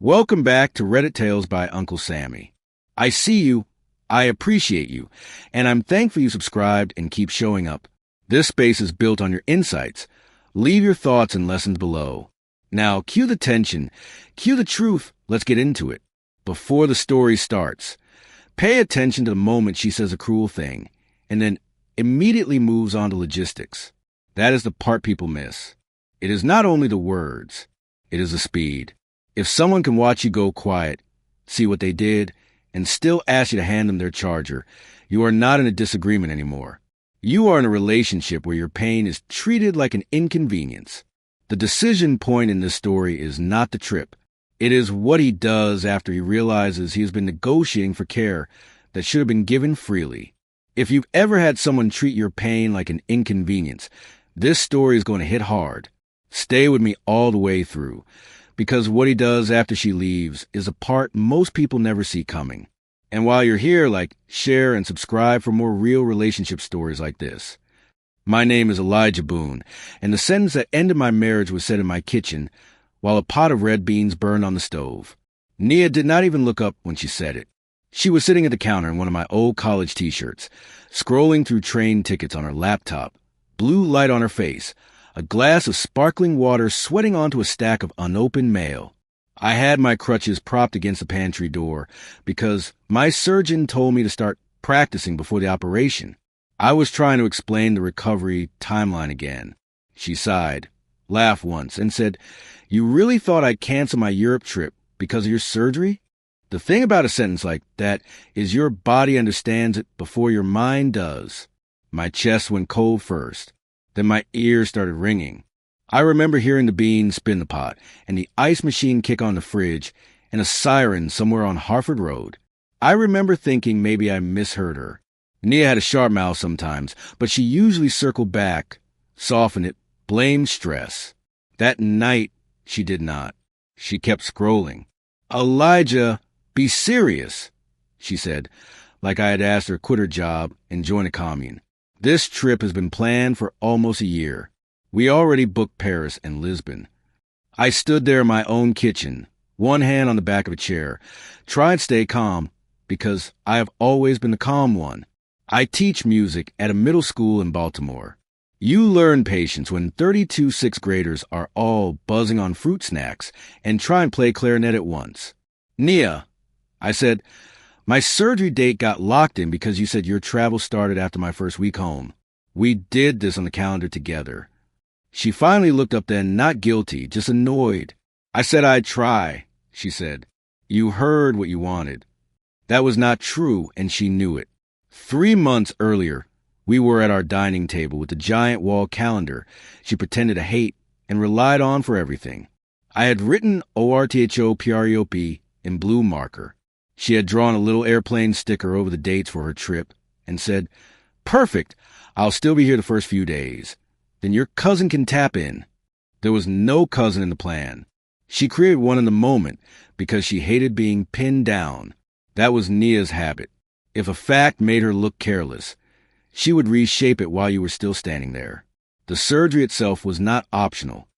Welcome back to Reddit Tales by Uncle Sammy. I see you, I appreciate you, and I'm thankful you subscribed and keep showing up. This space is built on your insights. Leave your thoughts and lessons below. Now, cue the tension, cue the truth, let's get into it. Before the story starts, pay attention to the moment she says a cruel thing, and then immediately moves on to logistics. That is the part people miss. It is not only the words, it is the speed. If someone can watch you go quiet, see what they did, and still ask you to hand them their charger, you are not in a disagreement anymore. You are in a relationship where your pain is treated like an inconvenience. The decision point in this story is not the trip. It is what he does after he realizes he has been negotiating for care that should have been given freely. If you've ever had someone treat your pain like an inconvenience, this story is going to hit hard. Stay with me all the way through, because what he does after she leaves is a part most people never see coming. And while you're here, share and subscribe for more real relationship stories like this. My name is Elijah Boone, and the sentence that ended my marriage was said in my kitchen while a pot of red beans burned on the stove. Nia did not even look up when she said it. She was sitting at the counter in one of my old college t-shirts, scrolling through train tickets on her laptop, blue light on her face, a glass of sparkling water sweating onto a stack of unopened mail. I had my crutches propped against the pantry door because my surgeon told me to start practicing before the operation. I was trying to explain the recovery timeline again. She sighed, laughed once, and said, "You really thought I'd cancel my Europe trip because of your surgery?" The thing about a sentence like that is your body understands it before your mind does. My chest went cold first. Then my ears started ringing. I remember hearing the beans spin the pot and the ice machine kick on the fridge and a siren somewhere on Harford Road. I remember thinking maybe I misheard her. Nia had a sharp mouth sometimes, but she usually circled back, softened it, blamed stress. That night, she did not. She kept scrolling. "Elijah, be serious," she said, like I had asked her to quit her job and join a commune. "This trip has been planned for almost a year. We already booked Paris and Lisbon." I stood there in my own kitchen, one hand on the back of a chair, tried to stay calm because I have always been the calm one. I teach music at a middle school in Baltimore. You learn patience when 32 sixth graders are all buzzing on fruit snacks and try and play clarinet at once. "Nia," I said, "my surgery date got locked in because you said your travel started after my first week home. We did this on the calendar together." She finally looked up then, not guilty, just annoyed. "I said I'd try," she said. "You heard what you wanted." That was not true, and she knew it. 3 months earlier, we were at our dining table with the giant wall calendar she pretended to hate and relied on for everything. I had written ORTHOPREOP in blue marker. She had drawn a little airplane sticker over the dates for her trip and said, "Perfect, I'll still be here the first few days. Then your cousin can tap in." There was no cousin in the plan. She created one in the moment because she hated being pinned down. That was Nia's habit. If a fact made her look careless, she would reshape it while you were still standing there. The surgery itself was not optional.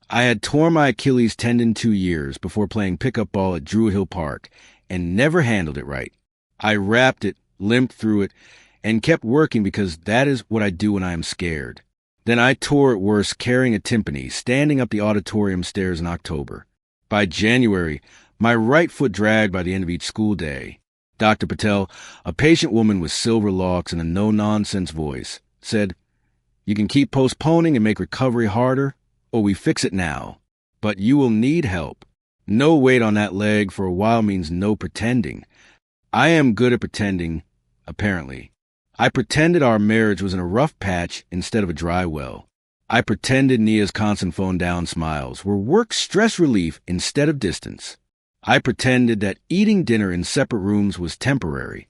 I had torn my Achilles tendon 2 years before playing pickup ball at Druid Hill Park and never handled it right. I wrapped it, limped through it, and kept working because that is what I do when I am scared. Then I tore it worse carrying a timpani, standing up the auditorium stairs in October. By January, my right foot dragged by the end of each school day. Dr. Patel, a patient woman with silver locks and a no-nonsense voice, said, "You can keep postponing and make recovery harder, or we fix it now. But you will need help. No weight on that leg for a while means no pretending." I am good at pretending, apparently. I pretended our marriage was in a rough patch instead of a dry well. I pretended Nia's constant phone-down smiles were work stress relief instead of distance. I pretended that eating dinner in separate rooms was temporary.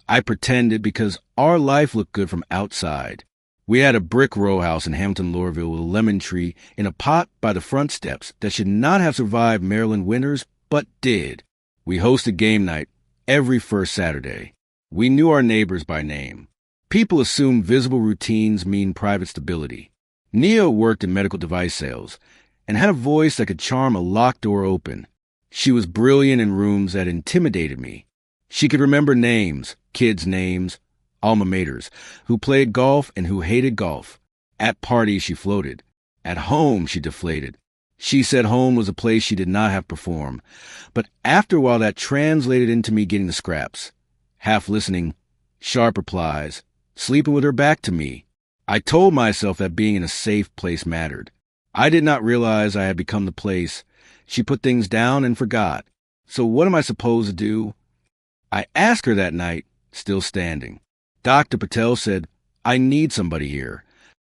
I pretended because our life looked good from outside. We had a brick row house in Hamilton, Lorville with a lemon tree in a pot by the front steps that should not have survived Maryland winters, but did. We hosted game night every first Saturday. We knew our neighbors by name. People assume visible routines mean private stability. Nia worked in medical device sales and had a voice that could charm a locked door open. She was brilliant in rooms that intimidated me. She could remember names, kids' names, alma maters, who played golf and who hated golf. At parties, she floated. At home, she deflated. She said home was a place she did not have perform. But after a while, that translated into me getting the scraps. Half listening, sharp replies, sleeping with her back to me. I told myself that being in a safe place mattered. I did not realize I had become the place. She put things down and forgot. So what am I supposed to do? I asked her that night, still standing. Dr. Patel said, I need somebody here.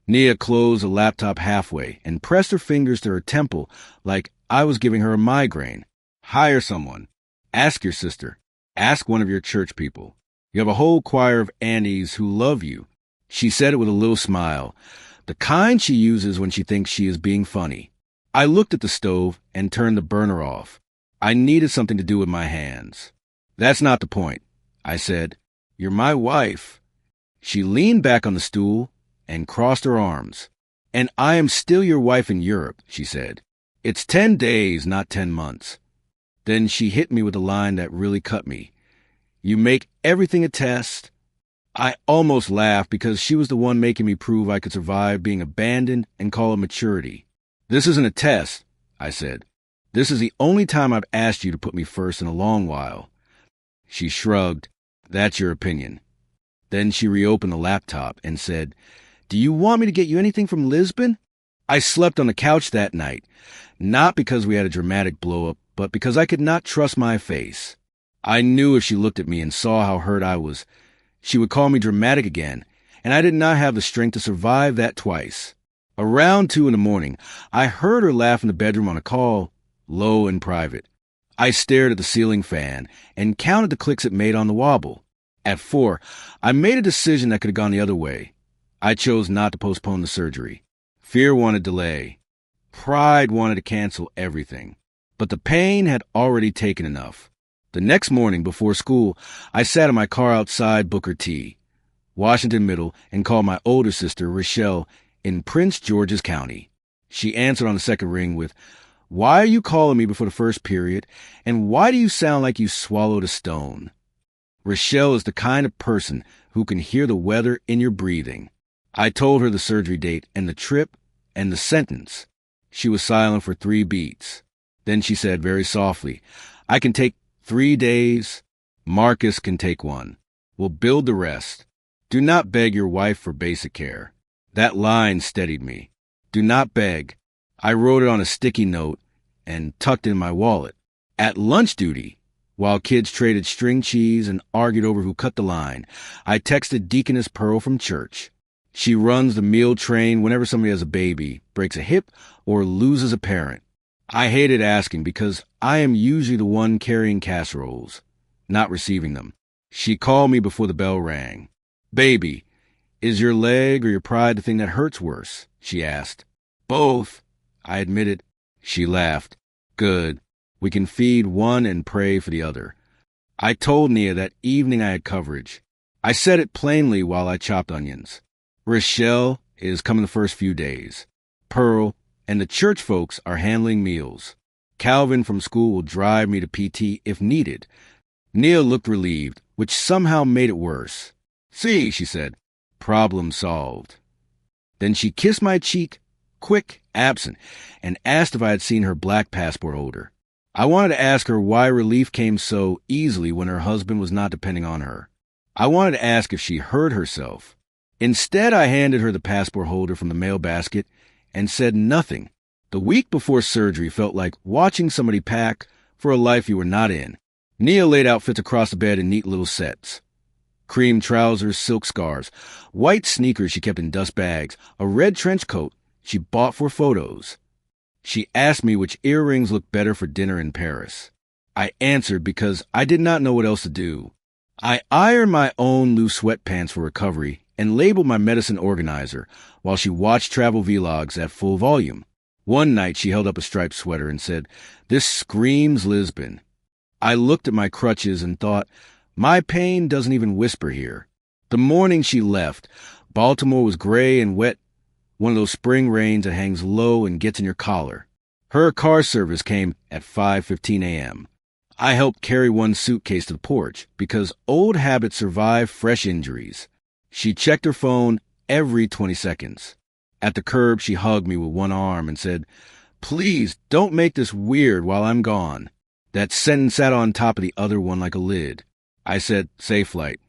Nia closed the laptop halfway and pressed her fingers to her temple like I was giving her a migraine. Hire someone. Ask your sister. Ask one of your church people. You have a whole choir of aunties who love you. She said it with a little smile, the kind she uses when she thinks she is being funny. I looked at the stove and turned the burner off. I needed something to do with my hands. That's not the point, I said. You're my wife. She leaned back on the stool and crossed her arms. And I am still your wife in Europe, she said. It's 10 days, not 10 months. Then she hit me with a line that really cut me. You make everything a test. I almost laughed because she was the one making me prove I could survive being abandoned and call it maturity. This isn't a test, I said. This is the only time I've asked you to put me first in a long while. She shrugged. That's your opinion. Then she reopened the laptop and said, Do you want me to get you anything from Lisbon? I slept on the couch that night, not because we had a dramatic blow-up, but because I could not trust my face. I knew if she looked at me and saw how hurt I was, she would call me dramatic again, and I did not have the strength to survive that twice. Around 2 a.m, I heard her laugh in the bedroom on a call, low and private. I stared at the ceiling fan and counted the clicks it made on the wobble. At 4, I made a decision that could have gone the other way. I chose not to postpone the surgery. Fear wanted delay. Pride wanted to cancel everything. But the pain had already taken enough. The next morning before school, I sat in my car outside Booker T, Washington Middle, and called my older sister, Rochelle, in Prince George's County. She answered on the second ring with, Why are you calling me before the first period, and why do you sound like you swallowed a stone? Rochelle is the kind of person who can hear the weather in your breathing. I told her the surgery date and the trip and the sentence. She was silent for 3 beats. Then she said very softly, I can take 3 days. Marcus can take 1. We'll build the rest. Do not beg your wife for basic care. That line steadied me. Do not beg. I wrote it on a sticky note and tucked it in my wallet. At lunch duty, while kids traded string cheese and argued over who cut the line, I texted Deaconess Pearl from church. She runs the meal train whenever somebody has a baby, breaks a hip, or loses a parent. I hated asking because I am usually the one carrying casseroles, not receiving them. She called me before the bell rang. Baby, is your leg or your pride the thing that hurts worse? She asked. Both, I admitted. She laughed. Good. We can feed one and pray for the other. I told Nia that evening I had coverage. I said it plainly while I chopped onions. Rochelle is coming the first few days. Pearl and the church folks are handling meals. Calvin from school will drive me to PT if needed. Nia looked relieved, which somehow made it worse. See, she said, problem solved. Then she kissed my cheek, quick, absent, and asked if I had seen her black passport holder. I wanted to ask her why relief came so easily when her husband was not depending on her. I wanted to ask if she heard herself. Instead, I handed her the passport holder from the mail basket and said nothing. The week before surgery felt like watching somebody pack for a life you were not in. Nia laid outfits across the bed in neat little sets. Cream trousers, silk scarves, white sneakers she kept in dust bags, a red trench coat she bought for photos. She asked me which earrings looked better for dinner in Paris. I answered because I did not know what else to do. I ironed my own loose sweatpants for recovery and labeled my medicine organizer while she watched travel vlogs at full volume. One night she held up a striped sweater and said, "This screams Lisbon." I looked at my crutches and thought, my pain doesn't even whisper here. The morning she left, Baltimore was gray and wet, one of those spring rains that hangs low and gets in your collar. Her car service came at 5:15 a.m. I helped carry one suitcase to the porch because old habits survive fresh injuries. She checked her phone every 20 seconds. At the curb, she hugged me with one arm and said, "Please don't make this weird while I'm gone." That sentence sat on top of the other one like a lid. I said, "Safe flight."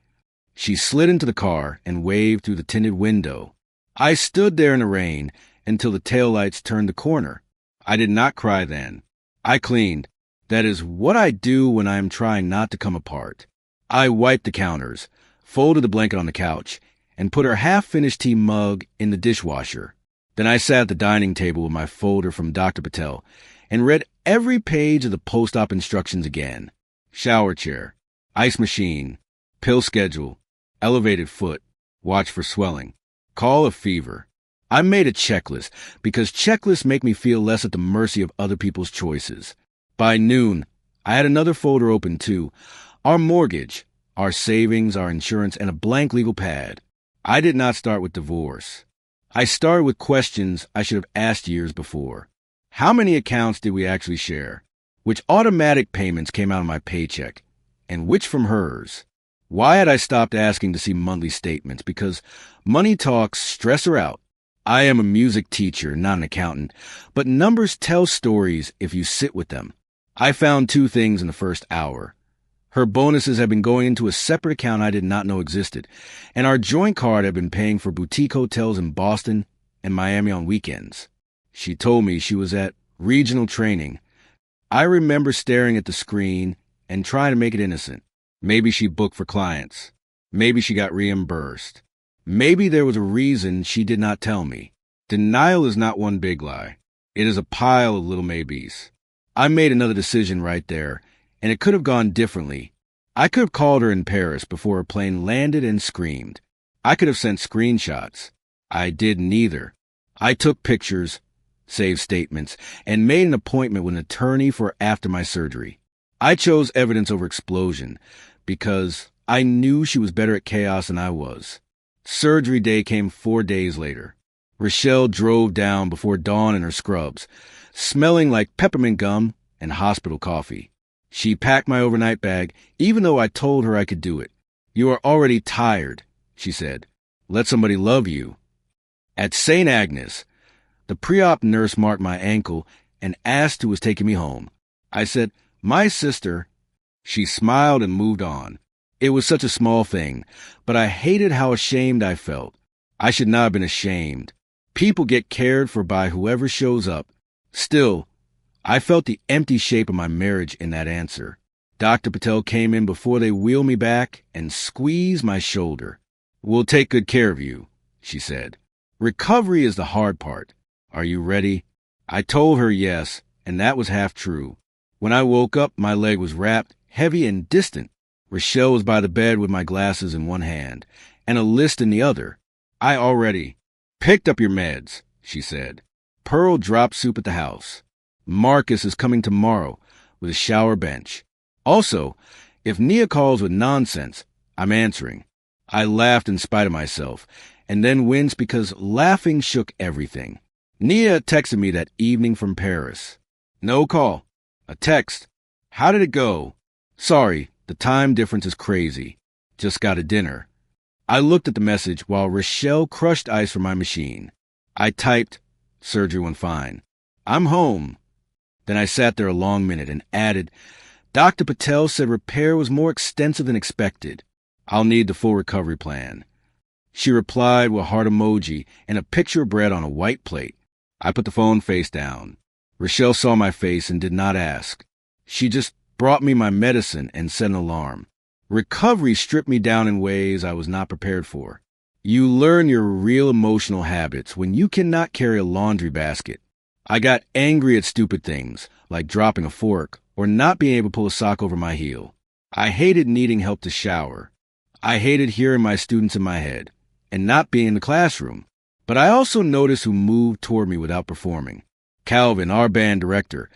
She slid into the car and waved through the tinted window. I stood there in the rain until the taillights turned the corner. I did not cry then. I cleaned. That is what I do when I am trying not to come apart. I wiped the counters, folded the blanket on the couch, and put her half-finished tea mug in the dishwasher. Then I sat at the dining table with my folder from Dr. Patel and read every page of the post-op instructions again. Shower chair, ice machine, pill schedule, elevated foot, watch for swelling, call if fever. I made a checklist because checklists make me feel less at the mercy of other people's choices. By noon, I had another folder open too. Our mortgage, our savings, our insurance, and a blank legal pad. I did not start with divorce. I started with questions I should have asked years before. How many accounts did we actually share? Which automatic payments came out of my paycheck? And which from hers? Why had I stopped asking to see monthly statements? Because money talks stress her out. I am a music teacher, not an accountant, but numbers tell stories if you sit with them. I found two things in the first hour. Her bonuses had been going into a separate account I did not know existed, and our joint card had been paying for boutique hotels in Boston and Miami on weekends. She told me she was at regional training. I remember staring at the screen and trying to make it innocent. Maybe she booked for clients. Maybe she got reimbursed. Maybe there was a reason she did not tell me. Denial is not one big lie. It is a pile of little maybes. I made another decision right there, and it could have gone differently. I could have called her in Paris before her plane landed and screamed. I could have sent screenshots. I did neither. I took pictures, saved statements, and made an appointment with an attorney for after my surgery. I chose evidence over explosion because I knew she was better at chaos than I was. Surgery day came 4 days later. Rochelle drove down before dawn in her scrubs, smelling like peppermint gum and hospital coffee. She packed my overnight bag, even though I told her I could do it. "You are already tired," she said. "Let somebody love you." At St. Agnes, the pre-op nurse marked my ankle and asked who was taking me home. I said, "My sister." She smiled and moved on. It was such a small thing, but I hated how ashamed I felt. I should not have been ashamed. People get cared for by whoever shows up. Still, I felt the empty shape of my marriage in that answer. Dr. Patel came in before they wheeled me back and squeezed my shoulder. "We'll take good care of you," she said. "Recovery is the hard part. Are you ready?" I told her yes, and that was half true. When I woke up, my leg was wrapped, heavy and distant. Rochelle was by the bed with my glasses in one hand and a list in the other. "I already picked up your meds," she said. "Pearl dropped soup at the house. Marcus is coming tomorrow with a shower bench. Also, if Nia calls with nonsense, I'm answering." I laughed in spite of myself, and then winced because laughing shook everything. Nia texted me that evening from Paris. "No call. A text. How did it go? Sorry, the time difference is crazy. Just got a dinner." I looked at the message while Rochelle crushed ice from my machine. I typed, "Surgery went fine. I'm home." Then I sat there a long minute and added, "Dr. Patel said repair was more extensive than expected. I'll need the full recovery plan." She replied with a heart emoji and a picture of bread on a white plate. I put the phone face down. Rochelle saw my face and did not ask. She just brought me my medicine and set an alarm. Recovery stripped me down in ways I was not prepared for. You learn your real emotional habits when you cannot carry a laundry basket. I got angry at stupid things, like dropping a fork or not being able to pull a sock over my heel. I hated needing help to shower. I hated hearing my students in my head and not being in the classroom. But I also noticed who moved toward me without performing. Calvin, our band director,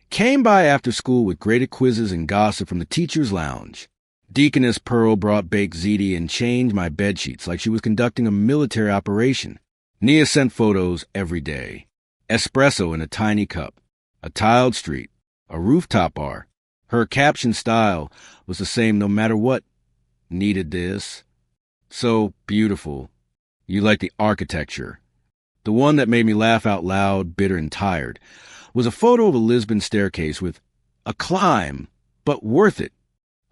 came by after school with graded quizzes and gossip from the teacher's lounge. Deaconess Pearl brought baked ziti and changed my bedsheets like she was conducting a military operation. Nia sent photos every day. Espresso in a tiny cup. A tiled street, a rooftop bar. Her caption style was the same no matter what. Needed this. So beautiful. You like the architecture. The one that made me laugh out loud, bitter and tired, was a photo of a Lisbon staircase with a climb, but worth it.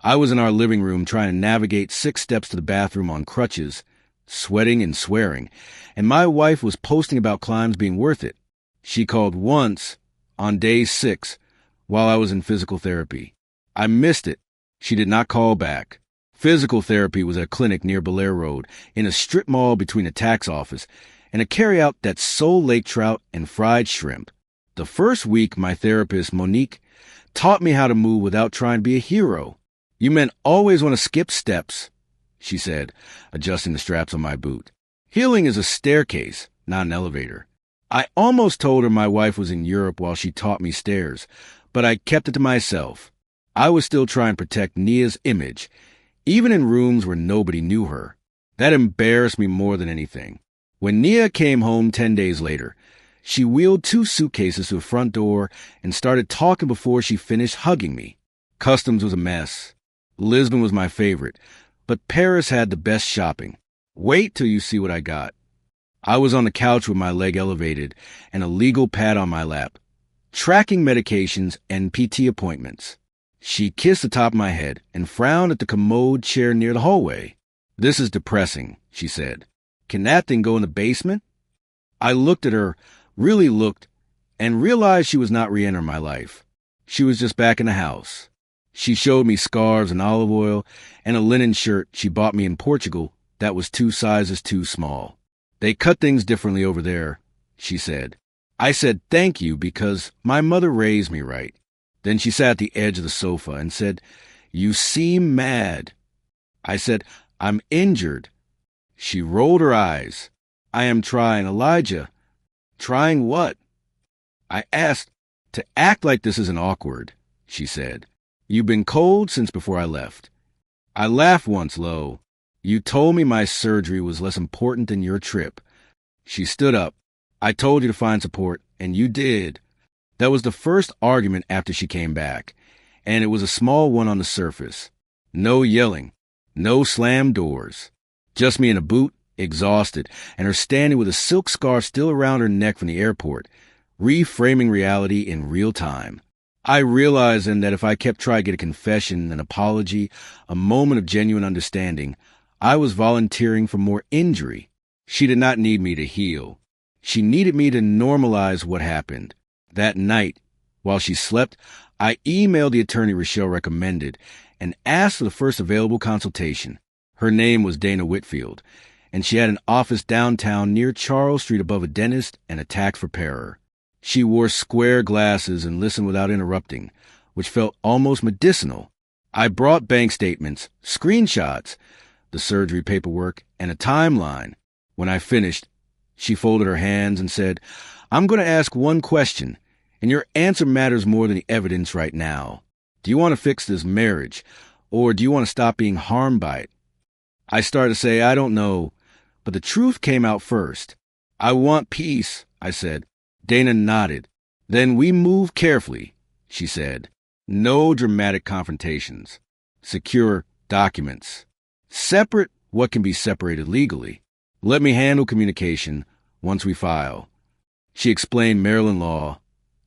I was in our living room trying to navigate 6 steps to the bathroom on crutches, sweating and swearing, and my wife was posting about climbs being worth it. She called once, on day 6, while I was in physical therapy. I missed it. She did not call back. Physical therapy was at a clinic near Belair Road, in a strip mall between a tax office, and a carryout that sold lake trout and fried shrimp. The first week, my therapist, Monique, taught me how to move without trying to be a hero. You men always want to skip steps, she said, adjusting the straps on my boot. Healing is a staircase, not an elevator. I almost told her my wife was in Europe while she taught me stairs, but I kept it to myself. I was still trying to protect Nia's image, even in rooms where nobody knew her. That embarrassed me more than anything. When Nia came home 10 days later, she wheeled 2 suitcases to the front door and started talking before she finished hugging me. Customs was a mess. Lisbon was my favorite, but Paris had the best shopping. Wait till you see what I got. I was on the couch with my leg elevated and a legal pad on my lap, tracking medications and PT appointments. She kissed the top of my head and frowned at the commode chair near the hallway. This is depressing, she said. Can that thing go in the basement? I looked at her, really looked, and realized she was not re-entering my life. She was just back in the house. She showed me scarves and olive oil and a linen shirt she bought me in Portugal that was 2 sizes too small. They cut things differently over there, she said. I said thank you because my mother raised me right. Then she sat at the edge of the sofa and said, You seem mad. I said, I'm injured. She rolled her eyes. I am trying, Elijah. Trying what? I asked. To act like this isn't awkward, she said. You've been cold since before I left. I laughed once low. You told me my surgery was less important than your trip. She stood up. I told you to find support, and you did. That was the first argument after she came back, and it was a small one on the surface. No yelling, no slammed doors. Just me in a boot, exhausted, and her standing with a silk scarf still around her neck from the airport, reframing reality in real time. I realized then that if I kept trying to get a confession, an apology, a moment of genuine understanding, I was volunteering for more injury. She did not need me to heal. She needed me to normalize what happened. That night, while she slept, I emailed the attorney Rochelle recommended and asked for the first available consultation. Her name was Dana Whitfield, and she had an office downtown near Charles Street above a dentist and a tax preparer. She wore square glasses and listened without interrupting, which felt almost medicinal. I brought bank statements, screenshots, the surgery paperwork, and a timeline. When I finished, she folded her hands and said, I'm going to ask one question, and your answer matters more than the evidence right now. Do you want to fix this marriage, or do you want to stop being harmed by it? I started to say, I don't know, but the truth came out first. I want peace, I said. Dana nodded. Then we move carefully, she said. No dramatic confrontations. Secure documents. Separate what can be separated legally. Let me handle communication once we file. She explained Maryland law,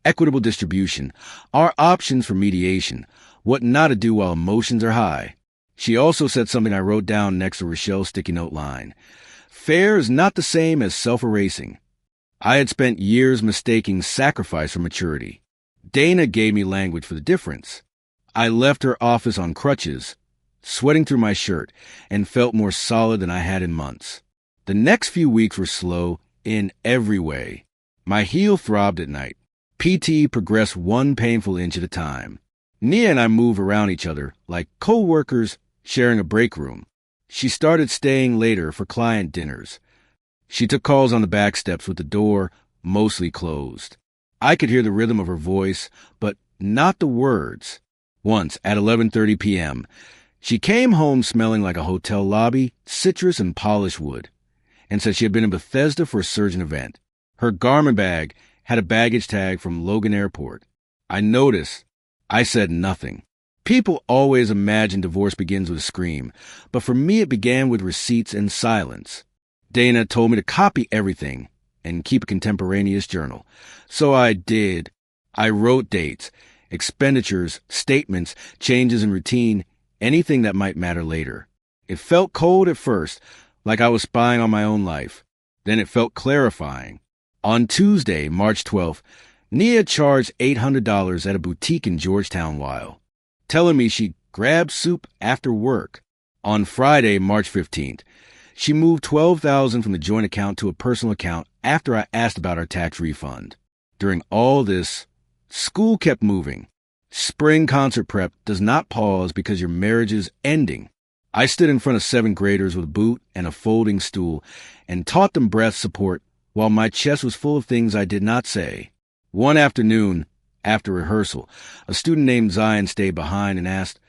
equitable distribution, our options for mediation, what not to do while emotions are high. She also said something I wrote down next to Rochelle's sticky note line. Fair is not the same as self-erasing. I had spent years mistaking sacrifice for maturity. Dana gave me language for the difference. I left her office on crutches, sweating through my shirt, and felt more solid than I had in months. The next few weeks were slow in every way. My heel throbbed at night. PT progressed 1 painful inch at a time. Nia and I moved around each other like co-workers sharing a break room. She started staying later for client dinners. She took calls on the back steps with the door mostly closed. I could hear the rhythm of her voice, but not the words. Once, at 11:30 p.m., she came home smelling like a hotel lobby, citrus and polished wood, and said she had been in Bethesda for a surgeon event. Her garment bag had a baggage tag from Logan Airport. I noticed. I said nothing. People always imagine divorce begins with a scream, but for me it began with receipts and silence. Dana told me to copy everything and keep a contemporaneous journal. So I did. I wrote dates, expenditures, statements, changes in routine, anything that might matter later. It felt cold at first, like I was spying on my own life. Then it felt clarifying. On Tuesday, March 12th, Nia charged $800 at a boutique in Georgetown while telling me she grabbed soup after work. On Friday, March 15th, she moved $12,000 from the joint account to a personal account after I asked about our tax refund. During all this, school kept moving. Spring concert prep does not pause because your marriage is ending. I stood in front of 7th graders with a boot and a folding stool and taught them breath support while my chest was full of things I did not say. One afternoon, after rehearsal, a student named Zion stayed behind and asked,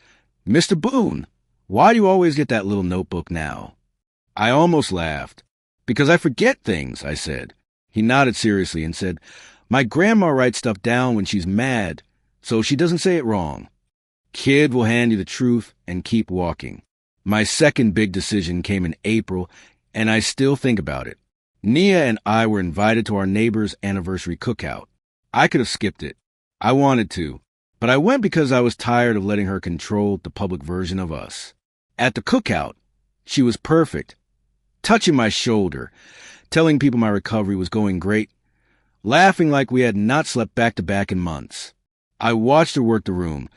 "Mr. Boone, why do you always get that little notebook now?" I almost laughed. "Because I forget things," I said. He nodded seriously and said, "My grandma writes stuff down when she's mad, so she doesn't say it wrong." Kid will hand you the truth and keep walking. My second big decision came in April, and I still think about it. Nia and I were invited to our neighbor's anniversary cookout. I could have skipped it. I wanted to, but I went because I was tired of letting her control the public version of us. At the cookout, she was perfect, touching my shoulder, telling people my recovery was going great, laughing like we had not slept back-to-back in months. I watched her work the room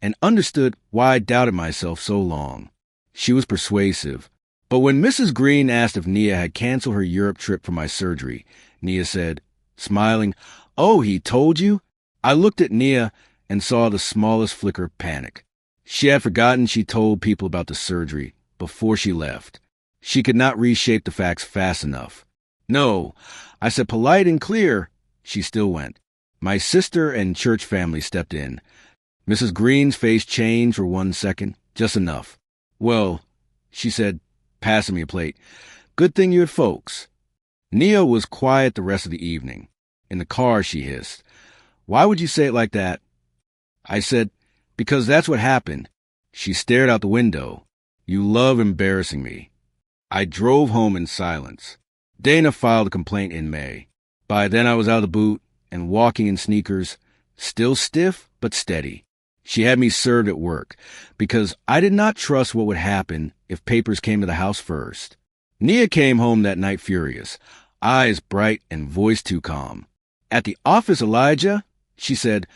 and understood why I doubted myself so long. She was persuasive. But when Mrs. Green asked if Nia had canceled her Europe trip for my surgery, Nia said, smiling, "Oh, he told you?" I looked at Nia and saw the smallest flicker of panic. She had forgotten she told people about the surgery before she left. She could not reshape the facts fast enough. "No," I said, polite and clear. She still went. My sister and church family stepped in. Mrs. Green's face changed for 1 second, just enough. "Well," she said, passing me a plate, "good thing you had folks." Nia was quiet the rest of the evening. In the car, she hissed, "Why would you say it like that?" I said, "Because that's what happened." She stared out the window. "You love embarrassing me." I drove home in silence. Dana filed a complaint in May. By then I was out of the boot and walking in sneakers, still stiff but steady. She had me served at work because I did not trust what would happen if papers came to the house first. Nia came home that night furious, eyes bright and voice too calm. "At the office, Elijah," she said,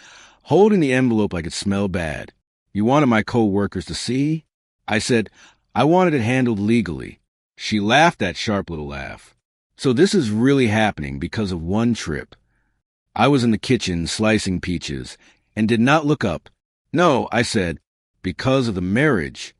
holding the envelope like it smelled bad. "You wanted my co-workers to see?" I said, "I wanted it handled legally." She laughed that sharp little laugh. "So this is really happening because of one trip." I was in the kitchen slicing peaches and did not look up. "No," I said, "because of the marriage."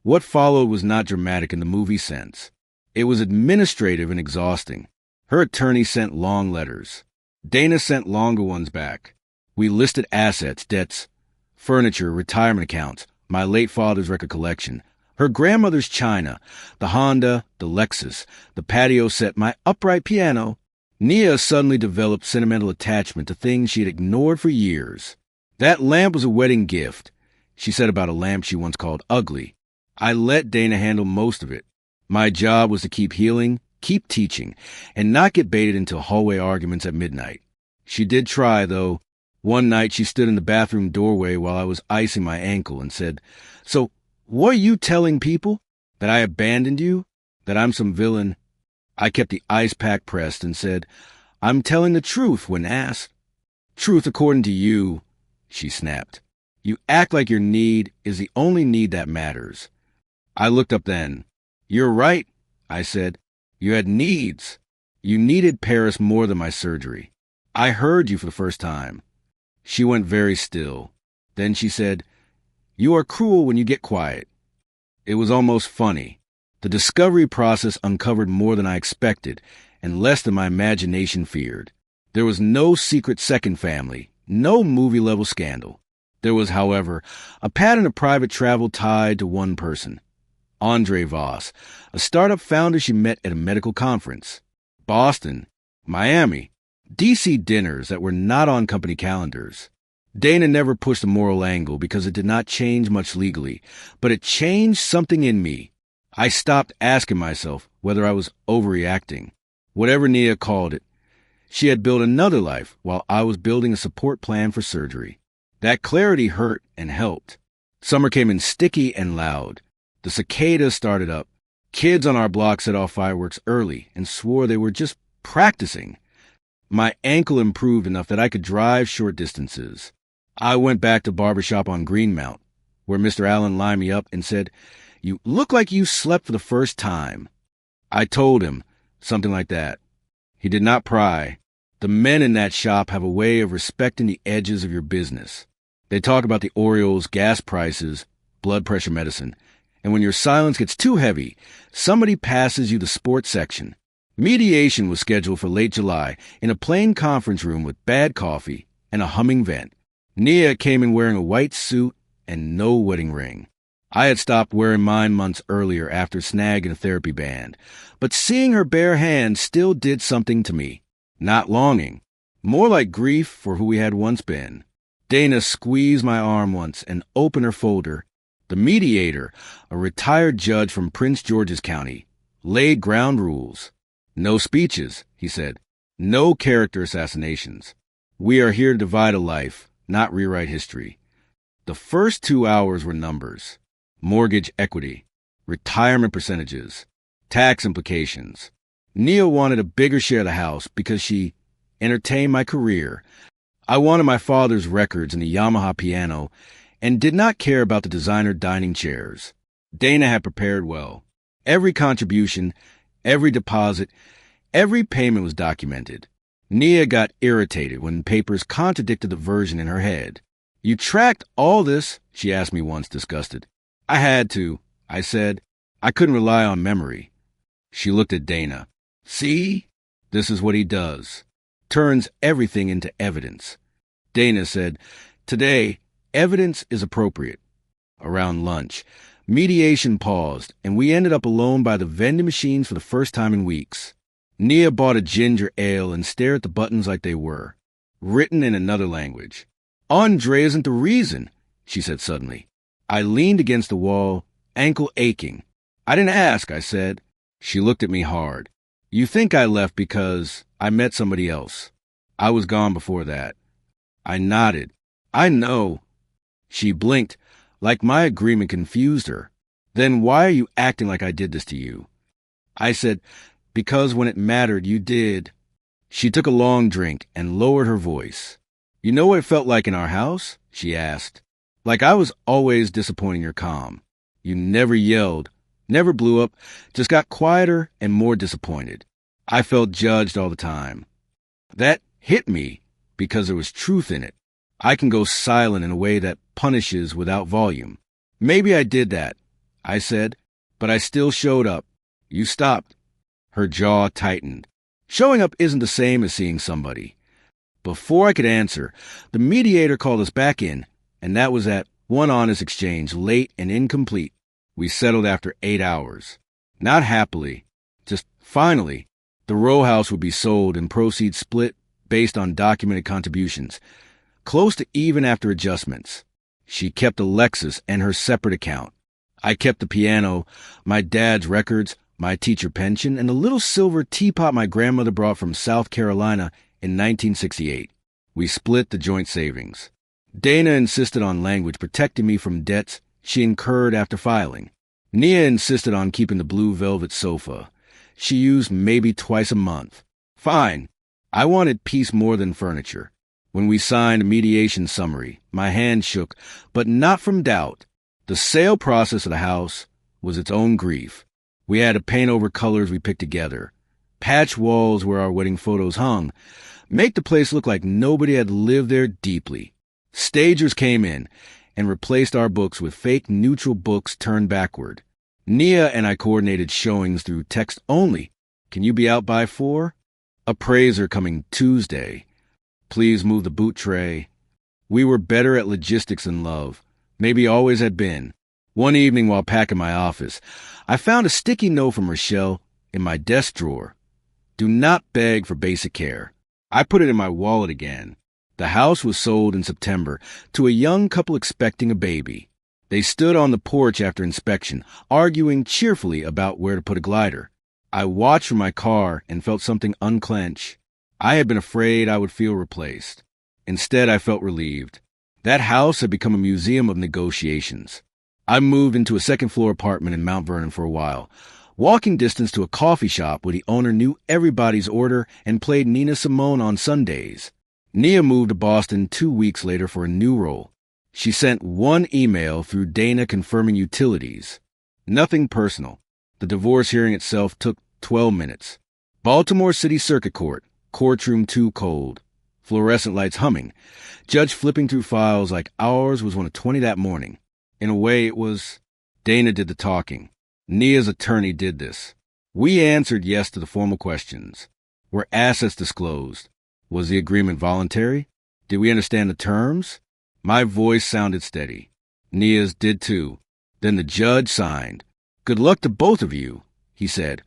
What followed was not dramatic in the movie sense. It was administrative and exhausting. Her attorney sent long letters. Dana sent longer ones back. We listed assets, debts, furniture, retirement accounts, my late father's record collection, her grandmother's china, the Honda, the Lexus, the patio set, my upright piano. Nia suddenly developed sentimental attachment to things she had ignored for years. That lamp was a wedding gift, she said about a lamp she once called ugly. I let Dana handle most of it. My job was to keep healing, keep teaching, and not get baited into hallway arguments at midnight. She did try, though. One night she stood in the bathroom doorway while I was icing my ankle and said, "So, what are you telling people? That I abandoned you? That I'm some villain?" I kept the ice pack pressed and said, "I'm telling the truth when asked." "Truth according to you," she snapped. "You act like your need is the only need that matters." I looked up then. "You're right," I said. "You had needs. You needed Paris more than my surgery. I heard you for the first time." She went very still. Then she said, "You are cruel when you get quiet." It was almost funny. The discovery process uncovered more than I expected and less than my imagination feared. There was no secret second family, no movie-level scandal. There was, however, a pattern of private travel tied to one person. Andre Voss, a startup founder she met at a medical conference. Boston, Miami, D.C. dinners that were not on company calendars. Dana never pushed a moral angle because it did not change much legally, but it changed something in me. I stopped asking myself whether I was overreacting. Whatever Nia called it, she had built another life while I was building a support plan for surgery. That clarity hurt and helped. Summer came in sticky and loud. The cicadas started up. Kids on our block set off fireworks early and swore they were just practicing. My ankle improved enough that I could drive short distances. I went back to barbershop on Greenmount, where Mr. Allen lined me up and said, "You look like you slept for the first time." I told him something like that. He did not pry. The men in that shop have a way of respecting the edges of your business. They talk about the Orioles, gas prices, blood pressure medicine, and when your silence gets too heavy, somebody passes you the sports section. Mediation was scheduled for late July in a plain conference room with bad coffee and a humming vent. Nia came in wearing a white suit and no wedding ring. I had stopped wearing mine months earlier after snagging a therapy band, but seeing her bare hand still did something to me. Not longing, more like grief for who we had once been. Dana squeezed my arm once and opened her folder. The mediator, a retired judge from Prince George's County, laid ground rules. No speeches, he said. No character assassinations. We are here to divide a life, not rewrite history. The first 2 hours were numbers. Mortgage equity, retirement percentages, tax implications. Nia wanted a bigger share of the house because she entertained my career. I wanted my father's records and the Yamaha piano and did not care about the designer dining chairs. Dana had prepared well. Every contribution, every deposit, every payment was documented. Nia got irritated when papers contradicted the version in her head. "You tracked all this?" she asked me once, disgusted. "I had to," I said. "I couldn't rely on memory." She looked at Dana. "See? This is what he does. Turns everything into evidence." Dana said, "Today, evidence is appropriate." Around lunch, mediation paused, and we ended up alone by the vending machines for the first time in weeks. Nia bought a ginger ale and stared at the buttons like they were, written in another language. "Andre isn't the reason," she said suddenly. I leaned against the wall, ankle aching. "I didn't ask," I said. She looked at me hard. "You think I left because I met somebody else. I was gone before that." I nodded. "I know." She blinked, like my agreement confused her. "Then why are you acting like I did this to you?" I said, "Because when it mattered, you did." She took a long drink and lowered her voice. "You know what it felt like in our house?" she asked. "Like I was always disappointing your calm. You never yelled, never blew up, just got quieter and more disappointed. I felt judged all the time." That hit me because there was truth in it. I can go silent in a way that punishes without volume. "Maybe I did that," I said, "but I still showed up. You stopped." Her jaw tightened. Showing up isn't the same as seeing somebody. Before I could answer, the mediator called us back in, and that was that one honest exchange, late and incomplete. We settled after 8 hours. Not happily, just finally. The row house would be sold and proceeds split based on documented contributions, close to even after adjustments. She kept a Lexus and her separate account. I kept the piano, my dad's records, my teacher pension, and the little silver teapot my grandmother brought from South Carolina in 1968. We split the joint savings. Dana insisted on language protecting me from debts she incurred after filing. Nia insisted on keeping the blue velvet sofa. She used maybe twice a month. Fine. I wanted peace more than furniture. When we signed a mediation summary, my hand shook, but not from doubt. The sale process of the house was its own grief. We had to paint over colors we picked together, patch walls where our wedding photos hung, make the place look like nobody had lived there deeply. Stagers came in and replaced our books with fake neutral books turned backward. Nia and I coordinated showings through text only. "Can you be out by 4? Appraiser coming Tuesday. Please move the boot tray." We were better at logistics than love, maybe always had been. One evening while packing my office, I found a sticky note from Rochelle in my desk drawer. "Do not beg for basic care." I put it in my wallet again. The house was sold in September to a young couple expecting a baby. They stood on the porch after inspection, arguing cheerfully about where to put a glider. I watched from my car and felt something unclench. I had been afraid I would feel replaced. Instead, I felt relieved. That house had become a museum of negotiations. I moved into a second-floor apartment in Mount Vernon for a while, walking distance to a coffee shop where the owner knew everybody's order and played Nina Simone on Sundays. Nia moved to Boston 2 weeks later for a new role. She sent one email through Dana confirming utilities. Nothing personal. The divorce hearing itself took 12 minutes. Baltimore City Circuit Court, courtroom 2 cold. Fluorescent lights humming. Judge flipping through files like ours was one of 20 that morning. In a way, it was. Dana did the talking. Nia's attorney did this. We answered yes to the formal questions. Were assets disclosed? Was the agreement voluntary? Did we understand the terms? My voice sounded steady. Nia's did too. Then the judge signed. Good luck to both of you, he said,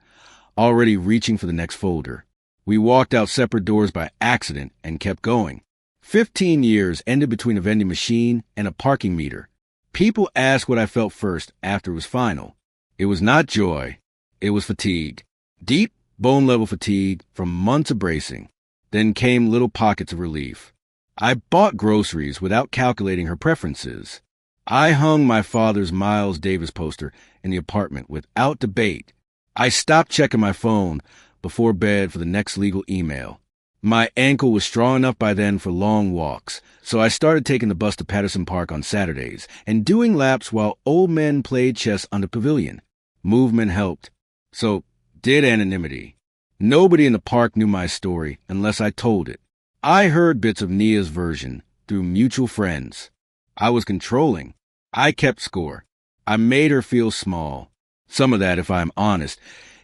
already reaching for the next folder. We walked out separate doors by accident and kept going. 15 years ended between a vending machine and a parking meter. People asked what I felt first after it was final. It was not joy. It was fatigue. Deep, bone-level fatigue from months of bracing. Then came little pockets of relief. I bought groceries without calculating her preferences. I hung my father's Miles Davis poster in the apartment without debate. I stopped checking my phone before bed for the next legal email. My ankle was strong enough by then for long walks, so I started taking the bus to Patterson Park on Saturdays and doing laps while old men played chess on the pavilion. Movement helped. So did anonymity. Nobody in the park knew my story unless I told it. I heard bits of Nia's version through mutual friends. I was controlling. I kept score. I made her feel small. Some of that, if I'm honest,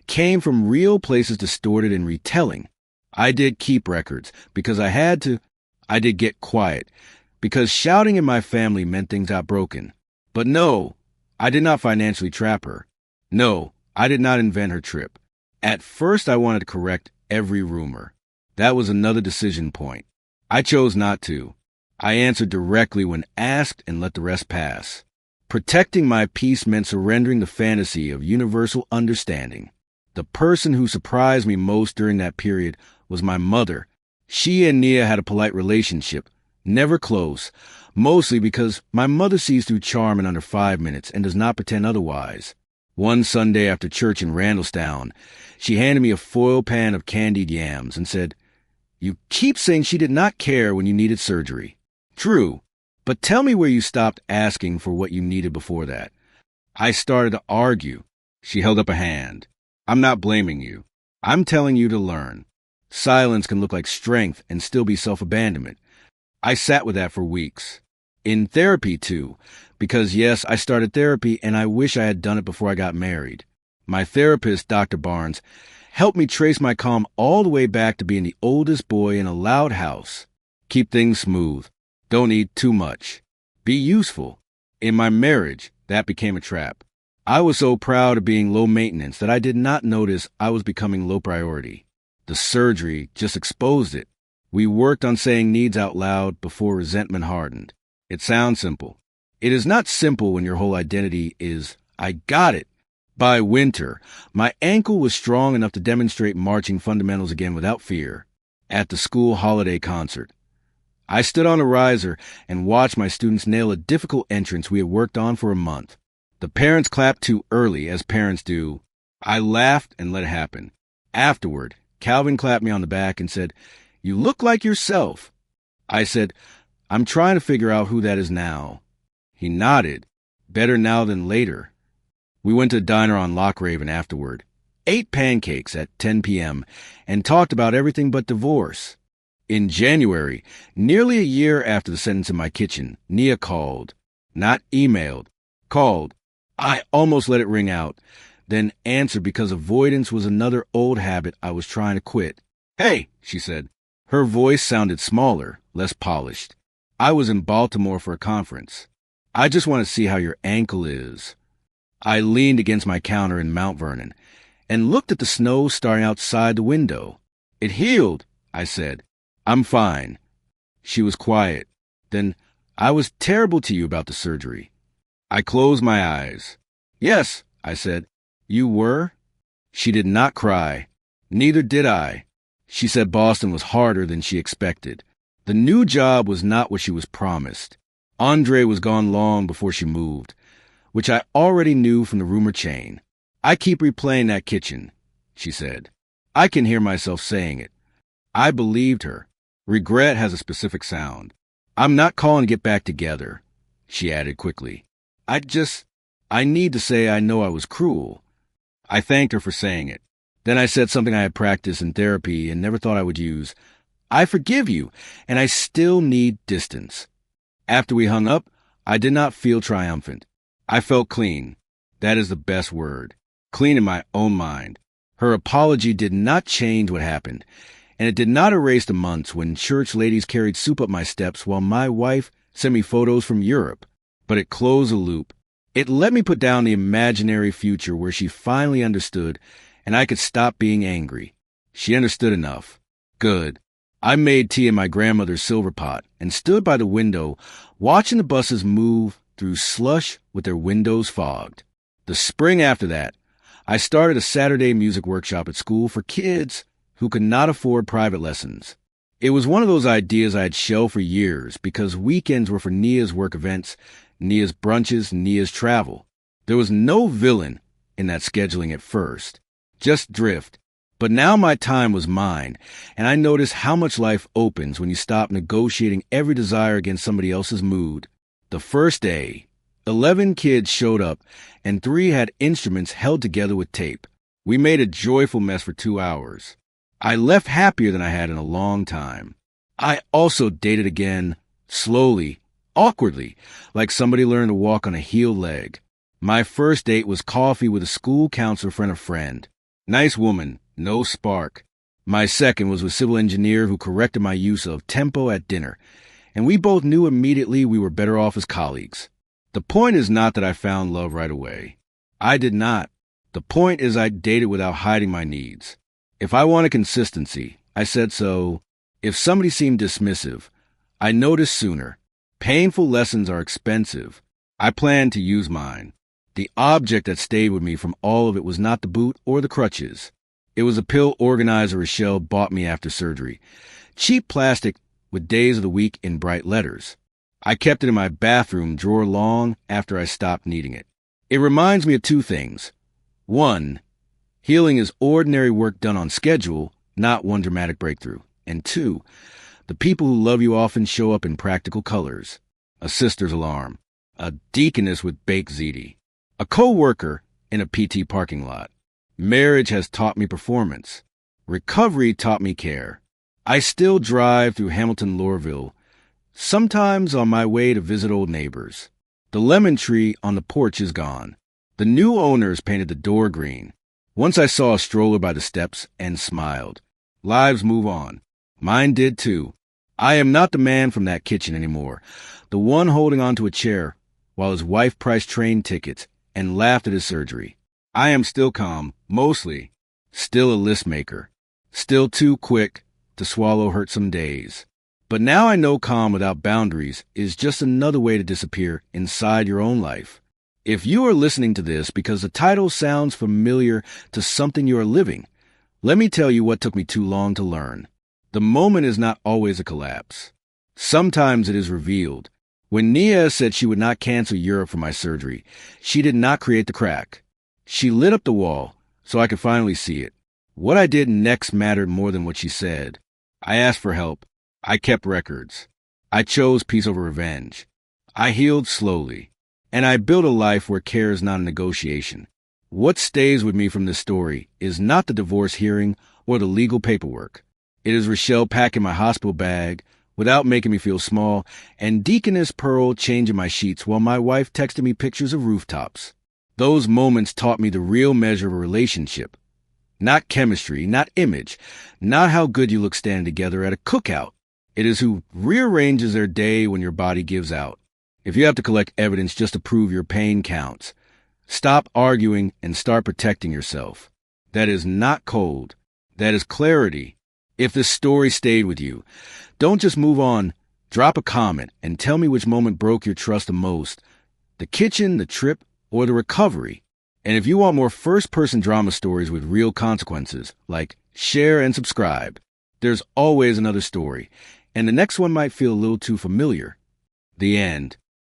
came from real places distorted in retelling. I did keep records because I had to. I did get quiet because shouting in my family meant things got broken. But no, I did not financially trap her. No, I did not invent her trip. At first, I wanted to correct every rumor. That was another decision point. I chose not to. I answered directly when asked and let the rest pass. Protecting my peace meant surrendering the fantasy of universal understanding. The person who surprised me most during that period was my mother. She and Nia had a polite relationship, never close, mostly because my mother sees through charm in under 5 minutes and does not pretend otherwise. One Sunday after church in Randallstown, she handed me a foil pan of candied yams and said, "You keep saying she did not care when you needed surgery. True, but tell me where you stopped asking for what you needed before that." I started to argue. She held up a hand. "I'm not blaming you. I'm telling you to learn. Silence can look like strength and still be self-abandonment." I sat with that for weeks. In therapy, too, because yes, I started therapy and I wish I had done it before I got married. My therapist, Dr. Barnes, helped me trace my calm all the way back to being the oldest boy in a loud house. Keep things smooth. Don't eat too much. Be useful. In my marriage, that became a trap. I was so proud of being low maintenance that I did not notice I was becoming low priority. The surgery just exposed it. We worked on saying needs out loud before resentment hardened. It sounds simple. It is not simple when your whole identity is, "I got it." By winter, my ankle was strong enough to demonstrate marching fundamentals again without fear. At the school holiday concert, I stood on a riser and watched my students nail a difficult entrance we had worked on for a month. The parents clapped too early, as parents do. I laughed and let it happen. Afterward, Calvin clapped me on the back and said, "You look like yourself." I said, "I'm trying to figure out who that is now." He nodded. Better now than later. We went to a diner on Lochraven afterward, ate pancakes at 10 p.m., and talked about everything but divorce. In January, nearly a year after the sentence in my kitchen, Nia called. Not emailed. Called. I almost let it ring out, then answered because avoidance was another old habit I was trying to quit. "Hey," she said. Her voice sounded smaller, less polished. "I was in Baltimore for a conference. I just want to see how your ankle is." I leaned against my counter in Mount Vernon and looked at the snow starting outside the window. "It healed," I said. "I'm fine." She was quiet. Then, I was terrible to you about the surgery. I closed my eyes. Yes, I said. You were? She did not cry. Neither did I. She said Boston was harder than she expected. The new job was not what she was promised. Andre was gone long before she moved, which I already knew from the rumor chain. I keep replaying that kitchen, she said. I can hear myself saying it. I believed her. Regret has a specific sound. I'm not calling to get back together, she added quickly. I need to say I know I was cruel. I thanked her for saying it. Then I said something I had practiced in therapy and never thought I would use. I forgive you, and I still need distance. After we hung up, I did not feel triumphant. I felt clean. That is the best word. Clean in my own mind. Her apology did not change what happened, and it did not erase the months when church ladies carried soup up my steps while my wife sent me photos from Europe. But it closed a loop. It let me put down the imaginary future where she finally understood, and I could stop being angry. She understood enough. Good. I made tea in my grandmother's silver pot and stood by the window, watching the buses move through slush with their windows fogged. The spring after that, I started a Saturday music workshop at school for kids who could not afford private lessons. It was one of those ideas I had shelved for years because weekends were for Nia's work events, Nia's brunches, Nia's travel. There was no villain in that scheduling at first, just drift. But now my time was mine, and I noticed how much life opens when you stop negotiating every desire against somebody else's mood. The first day, 11 kids showed up, and 3 had instruments held together with tape. We made a joyful mess for 2 hours. I left happier than I had in a long time. I also dated again, slowly, awkwardly, like somebody learned to walk on a healed leg. My first date was coffee with a school counselor friend of friend. Nice woman, no spark. My second was with civil engineer who corrected my use of tempo at dinner, and we both knew immediately we were better off as colleagues. The point is not that I found love right away. I did not. The point is I dated without hiding my needs. If I wanted consistency, I said so. If somebody seemed dismissive, I noticed sooner. Painful lessons are expensive. I planned to use mine. The object that stayed with me from all of it was not the boot or the crutches. It was a pill organizer Rochelle bought me after surgery. Cheap plastic with days of the week in bright letters. I kept it in my bathroom drawer long after I stopped needing it. It reminds me of 2 things. 1, healing is ordinary work done on schedule, not one dramatic breakthrough. And 2, the people who love you often show up in practical colors. A sister's alarm. A deaconess with baked ziti. A co-worker in a PT parking lot. Marriage has taught me performance. Recovery taught me care. I still drive through Hamilton Lorville, sometimes on my way to visit old neighbors. The lemon tree on the porch is gone. The new owners painted the door green. Once I saw a stroller by the steps and smiled. Lives move on. Mine did too. I am not the man from that kitchen anymore, the one holding onto a chair while his wife priced train tickets and laughed at his surgery. I am still calm, mostly. Still a list maker. Still too quick to swallow hurt some days. But now I know calm without boundaries is just another way to disappear inside your own life. If you are listening to this because the title sounds familiar to something you are living, let me tell you what took me too long to learn. The moment is not always a collapse. Sometimes it is revealed. When Nia said she would not cancel Europe for my surgery, she did not create the crack. She lit up the wall so I could finally see it. What I did next mattered more than what she said. I asked for help. I kept records. I chose peace over revenge. I healed slowly. And I built a life where care is not a negotiation. What stays with me from this story is not the divorce hearing or the legal paperwork. It is Rochelle packing my hospital bag without making me feel small, and Deaconess Pearl changing my sheets while my wife texted me pictures of rooftops. Those moments taught me the real measure of a relationship. Not chemistry, not image, not how good you look standing together at a cookout. It is who rearranges their day when your body gives out. If you have to collect evidence just to prove your pain counts, stop arguing and start protecting yourself. That is not cold. That is clarity. If this story stayed with you, don't just move on, Drop a comment and tell me which moment broke your trust the most: the kitchen, the trip, or the recovery. And if you want more first-person drama stories with real consequences, like share and subscribe. There's always another story, and the next one might feel a little too familiar. The end.